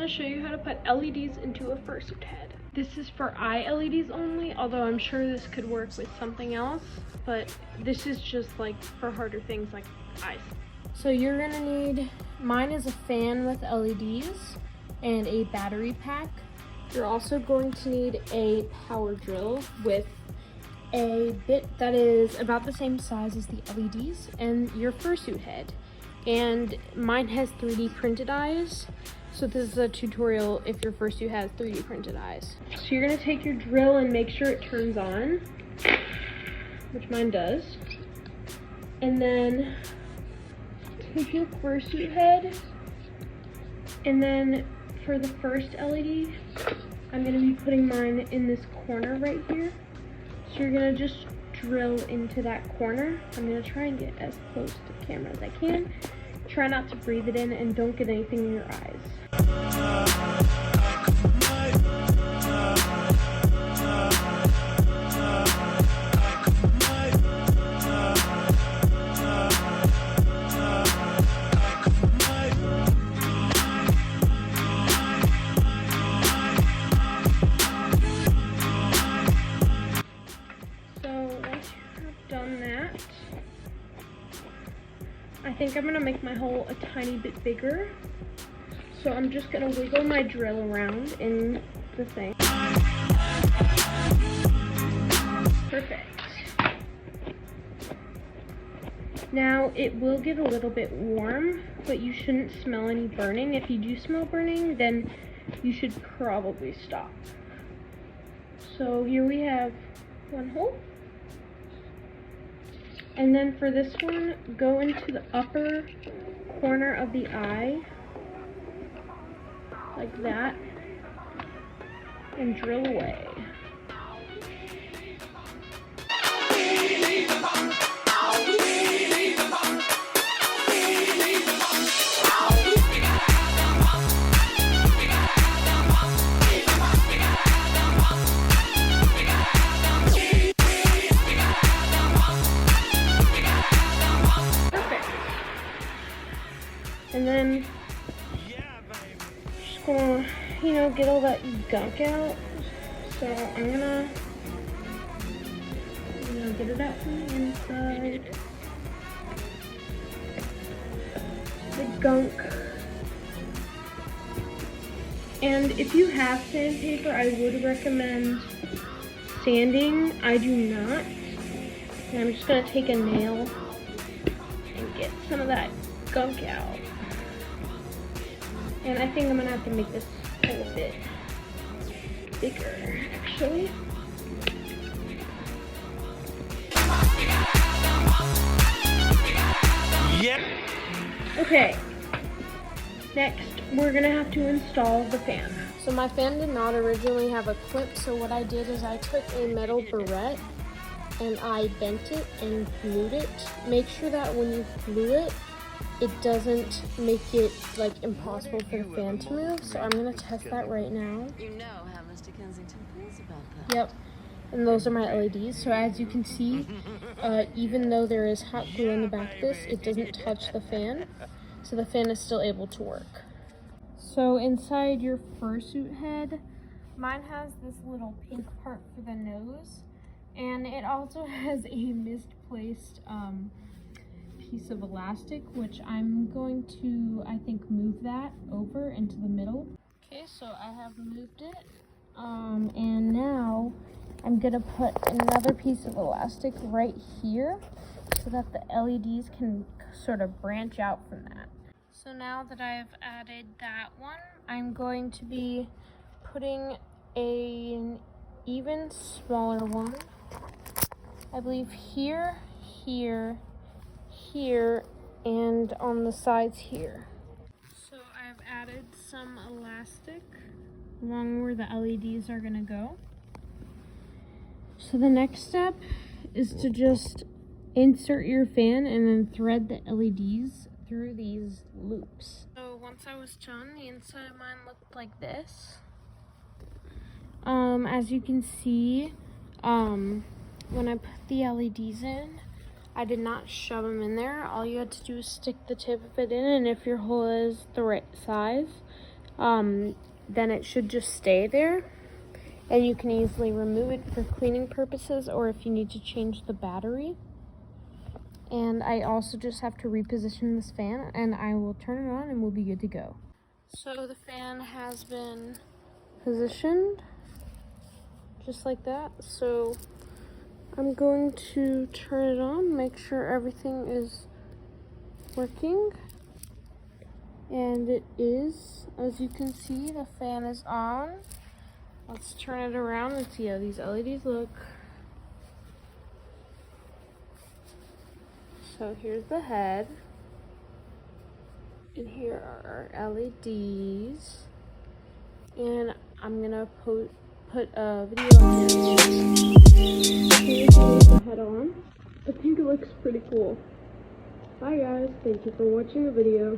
to show you how to put LEDs into a fursuit head. This is for eye LEDs only, although I'm sure this could work with something else, but this is just like for harder things like eyes. So you're gonna need, mine is a fan with LEDs and a battery pack. You're also going to need a power drill with a bit that is about the same size as the LEDs and your fursuit head. And mine has 3D printed eyes. So this is a tutorial if your fursuit has 3D printed eyes. So you're gonna take your drill and make sure it turns on, which mine does. And then take your fursuit head, and then for the first LED, I'm gonna be putting mine in this corner right here. So you're gonna just drill into that corner. I'm gonna try and get as close to the camera as I can. Try not to breathe it in and don't get anything in your eyes. I think I'm gonna make my hole a tiny bit bigger. So I'm just gonna wiggle my drill around in the thing. Perfect. Now it will get a little bit warm, but you shouldn't smell any burning. If you do smell burning, then you should probably stop. So here we have one hole. And then for this one, go into the upper corner of the eye, like that, and drill away. And then just gonna, get all that gunk out. So I'm gonna, get it out from the inside. The gunk. And if you have sandpaper, I would recommend sanding. I do not. And I'm just gonna take a nail and get some of that gunk out. And I think I'm gonna have to make this a little bit bigger, actually. Yeah. Okay. Next, we're gonna have to install the fan. So my fan did not originally have a clip, so what I did is I took a metal barrette and I bent it and glued it. Make sure that when you glue it, it doesn't make it like impossible for the fan to move. So I'm gonna test that right now. You know how Mr. Kensington feels about that. Yep. And those are my LEDs. So as you can see, even though there is hot glue on the back of this, it doesn't touch the fan. So the fan is still able to work. So inside your fursuit head, mine has this little pink part for the nose. And it also has a misplaced piece of elastic, which I'm going to, I think, move that over into the middle. Okay, so I have moved it, and now I'm gonna put another piece of elastic right here so that the LEDs can sort of branch out from that. So now that I've added that one, I'm going to be putting an even smaller one, I believe here, here, here, and on the sides here. So I've added some elastic along where the LEDs are gonna go. So the next step is to just insert your fan and then thread the LEDs through these loops. So once I was done, the inside of mine looked like this. As you can see, when I put the LEDs in, I did not shove them in there. All you had to do is stick the tip of it in, and if your hole is the right size, then it should just stay there. And you can easily remove it for cleaning purposes or if you need to change the battery. And I also just have to reposition this fan and I will turn it on and we'll be good to go. So the fan has been positioned just like that. So I'm going to turn it on, make sure everything is working. And it is, as you can see, the fan is on. Let's turn it around and see how these LEDs look. So here's the head. And here are our LEDs. And I'm gonna put a video on here. Here's the head on. I think it looks pretty cool. Bye guys, thank you for watching the video.